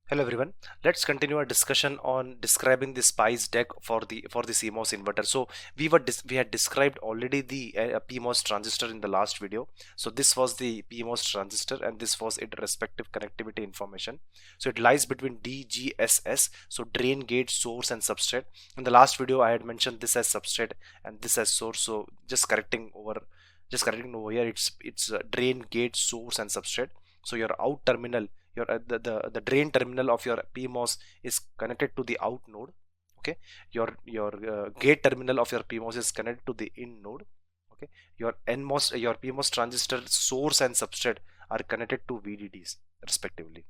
Hello everyone. Let's continue our discussion on describing the SPICE deck for the CMOS inverter. So we had described already the PMOS transistor in the last video. So this was the PMOS transistor and this was its respective connectivity information. So it lies between DGSS, so drain, gate, source and substrate. In the last video I had mentioned this as substrate and this as source. So just correcting over here, it's drain, gate, source and substrate. So your out terminal, your the drain terminal of your PMOS is connected to the out node. Okay, your gate terminal of your PMOS is connected to the in node. Okay, your PMOS transistor source and substrate are connected to VDDs respectively.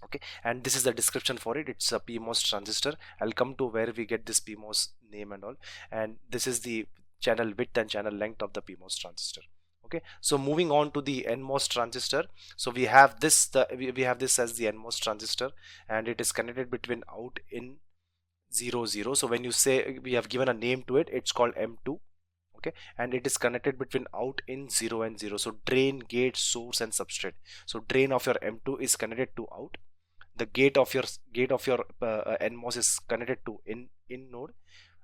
Okay, and this is the description for it. It's a PMOS transistor. I'll come to where we get this PMOS name and all, and this is the channel width and channel length of the PMOS transistor. Okay, so moving on to the NMOS transistor. So we have we have this as the NMOS transistor, and it is connected between out, in, 0 0. So when you say we have given a name to it, it's called M2. Okay, and it is connected between out, in, 0 and 0. So drain, gate, source and substrate. So drain of your M2 is connected to out. The gate of your NMOS is connected to in node,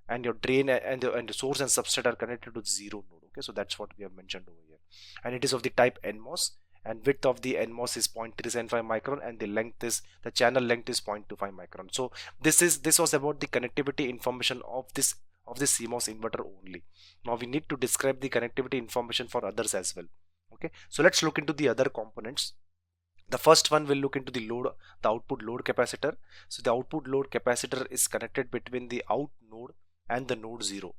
and your drain and the source and substrate are connected to 0 node. Okay, so that's what we have mentioned over here, and it is of the type NMOS, and width of the NMOS is 0.375 micron, and the channel length is 0.25 micron. So this was about the connectivity information of this CMOS inverter only. Now we need to describe the connectivity information for others as well. Okay, so let's look into the other components. The first one will look into the output load capacitor. So the output load capacitor is connected between the out node and the node 0,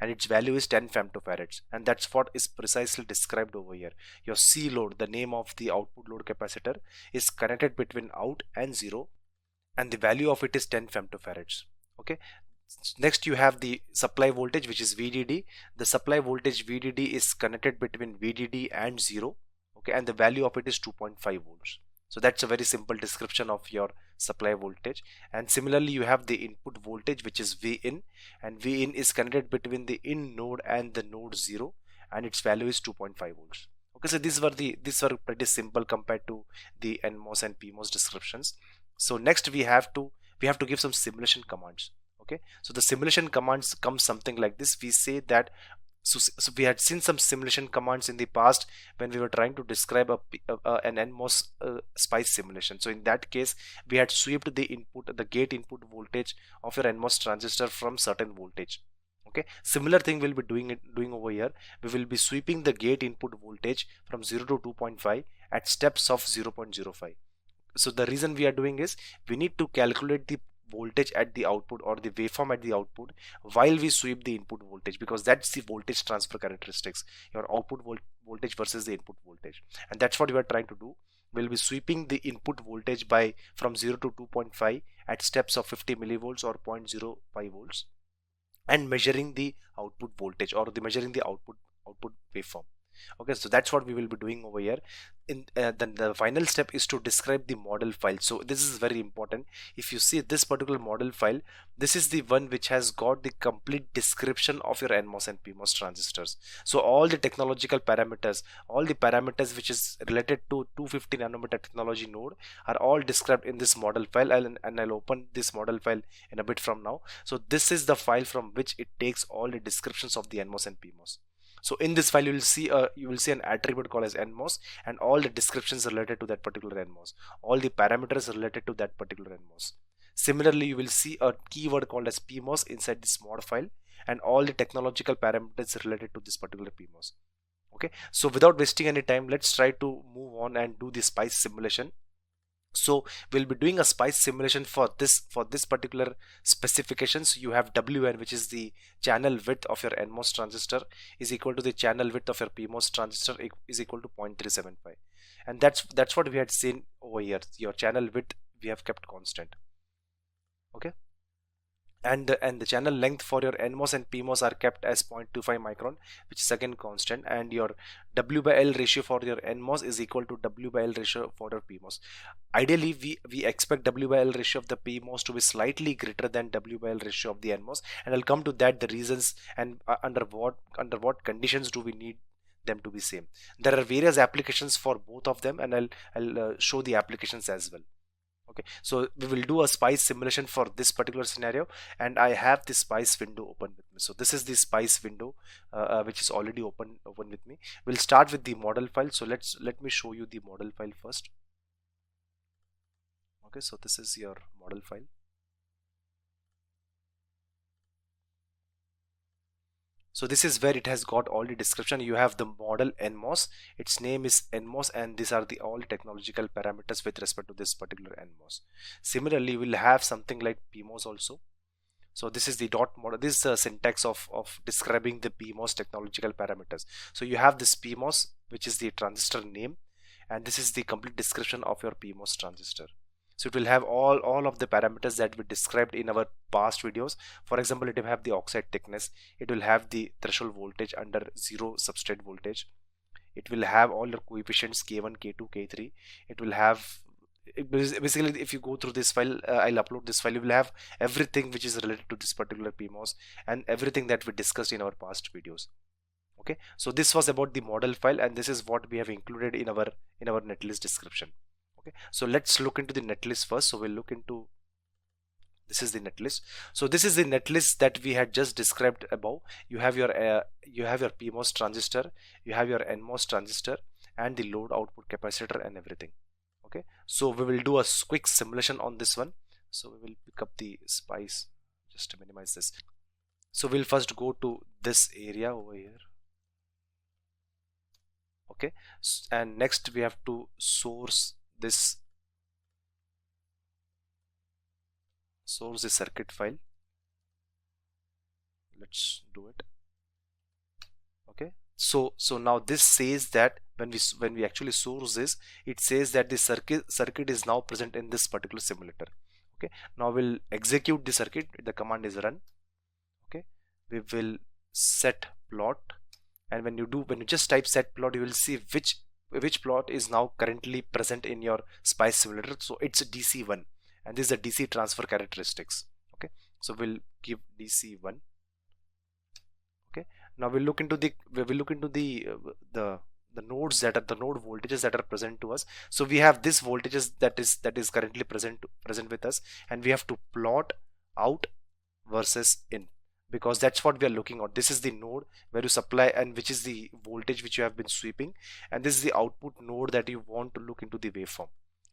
and its value is 10 femtofarads, and that's what is precisely described over here. Your C load, the name of the output load capacitor, is connected between out and 0, and the value of it is 10 femtofarads. Okay, next you have the supply voltage, which is VDD. The supply voltage VDD is connected between VDD and 0. Okay, and the value of it is 2.5 volts. So that's a very simple description of your supply voltage. And similarly you have the input voltage, which is Vin, and Vin is connected between the in node and the node 0, and its value is 2.5 volts. Okay, so these were pretty simple compared to the NMOS and PMOS descriptions. So next we have to give some simulation commands. Okay, so the simulation commands come something like this. We say that so we had seen some simulation commands in the past when we were trying to describe an NMOS SPICE simulation. So in that case, we had swept the gate input voltage of your NMOS transistor from certain voltage. Okay, similar thing we'll be doing over here. We will be sweeping the gate input voltage from 0 to 2.5 at steps of 0.05. So the reason we are doing is we need to calculate the voltage at the output, or the waveform at the output, while we sweep the input voltage, because that's the voltage transfer characteristics, your output voltage versus the input voltage, and that's what we are trying to do. We'll be sweeping the input voltage by from 0 to 2.5 at steps of 50 millivolts or 0.05 volts, and measuring the output voltage, or measuring the output waveform. Okay, so that's what we will be doing over here. Then the final step is to describe the model file. So this is very important. If you see this particular model file, this is the one which has got the complete description of your NMOS and PMOS transistors. So all the technological parameters, all the parameters which is related to 250 nanometer technology node are all described in this model file. And I'll open this model file in a bit from now. So this is the file from which it takes all the descriptions of the NMOS and PMOS. So in this file you will see an attribute called as NMOS, and all the descriptions related to that particular NMOS, all the parameters related to that particular NMOS. Similarly, you will see a keyword called as PMOS inside this mod file, and all the technological parameters related to this particular PMOS. Okay, so without wasting any time, let's try to move on and do the SPICE simulation. So we'll be doing a SPICE simulation for this particular specifications. You have WN, which is the channel width of your NMOS transistor, is equal to the channel width of your PMOS transistor, is equal to 0.375, and that's what we had seen over here. Your channel width we have kept constant. Okay, and the channel length for your NMOS and PMOS are kept as 0.25 micron, which is again constant, and your W by L ratio for your NMOS is equal to W by L ratio for your PMOS. Ideally we expect W by L ratio of the PMOS to be slightly greater than W by L ratio of the NMOS, and I'll come to that, the reasons, and under what conditions do we need them to be same. There are various applications for both of them, and I'll show the applications as well. Okay, so we will do a spice simulation for this particular scenario, and I have the spice window open with me. So this is the spice window which is already open with me. We'll start with the model file. So let me show you the model file first. Okay, so this is your model file. So this is where it has got all the description. You have the model NMOS, its name is NMOS, and these are the all technological parameters with respect to this particular NMOS. Similarly, we'll have something like PMOS also. So this is the dot model. This is the syntax of describing the PMOS technological parameters. So you have this PMOS, which is the transistor name, and this is the complete description of your PMOS transistor. So it will have all of the parameters that we described in our past videos. For example, it will have the oxide thickness, it will have the threshold voltage under zero substrate voltage, it will have all the coefficients k1, k2, k3. It will have basically, if you go through this file, I'll upload this file, you will have everything which is related to this particular PMOS and everything that we discussed in our past videos. Okay, so this was about the model file, and this is what we have included in our netlist description. Okay, so let's look into the netlist first. So we'll look into, this is the netlist. So this is the netlist that we had just described above. You have your PMOS transistor, you have your NMOS transistor, and the load output capacitor and everything. Okay, so we will do a quick simulation on this one. So we will pick up the spice just to minimize this. So we'll first go to this area over here. Okay, and next we have to source the circuit file. Let's do it. Okay, so now this says that when we actually source this, it says that the circuit is now present in this particular simulator. Okay, now we'll execute the circuit. The command is run. Okay, we will set plot, and when you just type set plot, you will see which plot is now currently present in your spice simulator. So it's DC1, and this is the DC transfer characteristics. Okay, so we'll give DC1. Okay, now we'll look into the nodes, that are the node voltages that are present to us. So we have this voltages that is currently present with us, and we have to plot out versus in, because that's what we are looking at. This is the node where you supply, and which is the voltage which you have been sweeping, and this is the output node that you want to look into the waveform.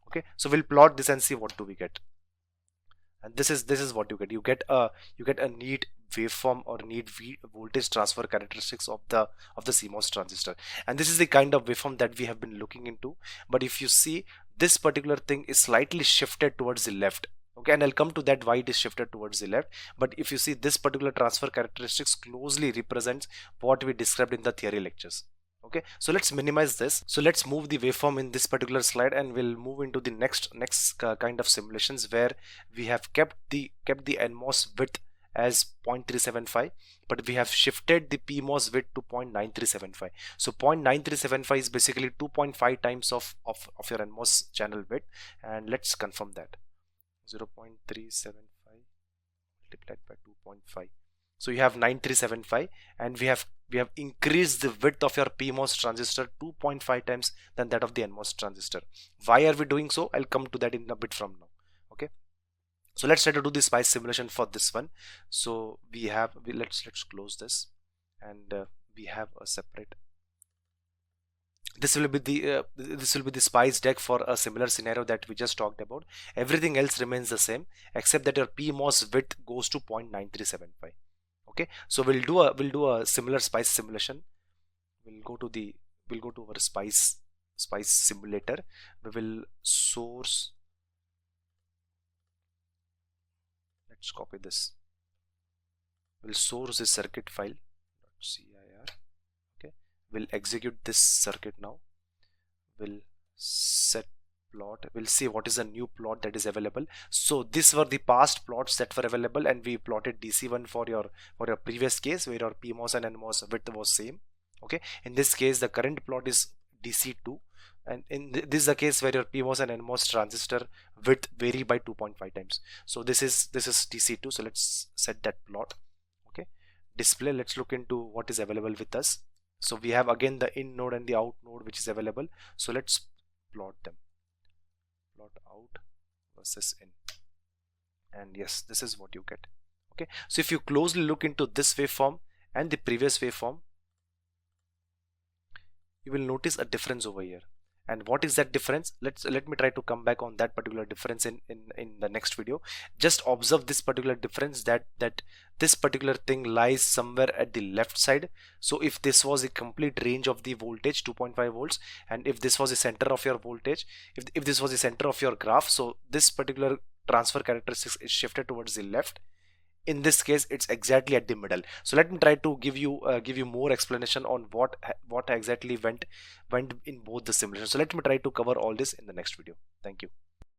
Okay, so we'll plot this and see what do we get. And this is what you get. You get a neat waveform or neat voltage transfer characteristics of the CMOS transistor, and this is the kind of waveform that we have been looking into. But if you see, this particular thing is slightly shifted towards the left. Okay, and I'll come to that why it is shifted towards the left. But if you see, this particular transfer characteristics closely represents what we described in the theory lectures. Okay, so let's minimize this. So let's move the waveform in this particular slide, and we'll move into the next kind of simulations, where we have kept the NMOS width as 0.375, but we have shifted the PMOS width to 0.9375. So 0.9375 is basically 2.5 times of your NMOS channel width, and let's confirm that. 0.375 multiplied by 2.5. So you have 9375, and we have increased the width of your PMOS transistor 2.5 times than that of the NMOS transistor. Why are we doing so? I'll come to that in a bit from now. Okay, so let's try to do the spice simulation for this one. So let's close this, and we have a separate. This will be the spice deck for a similar scenario that we just talked about. Everything else remains the same, except that your PMOS width goes to 0.9375. Okay, so we'll do a similar spice simulation. We'll go to our spice simulator. We will source. Let's copy this. We'll source this circuit file. .cir. Okay, we'll execute this circuit now. We'll set plot. We'll see what is the new plot that is available. So these were the past plots that were available, and we plotted DC1 for your previous case, where your PMOS and NMOS width was same. Okay, in this case the current plot is DC2, and this is the case where your PMOS and NMOS transistor width vary by 2.5 times. So this is DC2. So let's set that plot. Okay, display. Let's look into what is available with us. So we have again the in node and the out node which is available. So let's plot them. Plot out versus in. And yes, this is what you get. Okay, so if you closely look into this waveform and the previous waveform, you will notice a difference over here. And what is that difference? Let me try to come back on that particular difference in the next video. Just observe this particular difference, that this particular thing lies somewhere at the left side. So if this was a complete range of the voltage 2.5 volts, and if this was the center of your voltage, if this was the center of your graph, so this particular transfer characteristics is shifted towards the left. In this case, it's exactly at the middle. So let me try to give you more explanation on what exactly went in both the simulations. So let me try to cover all this in the next video. Thank you.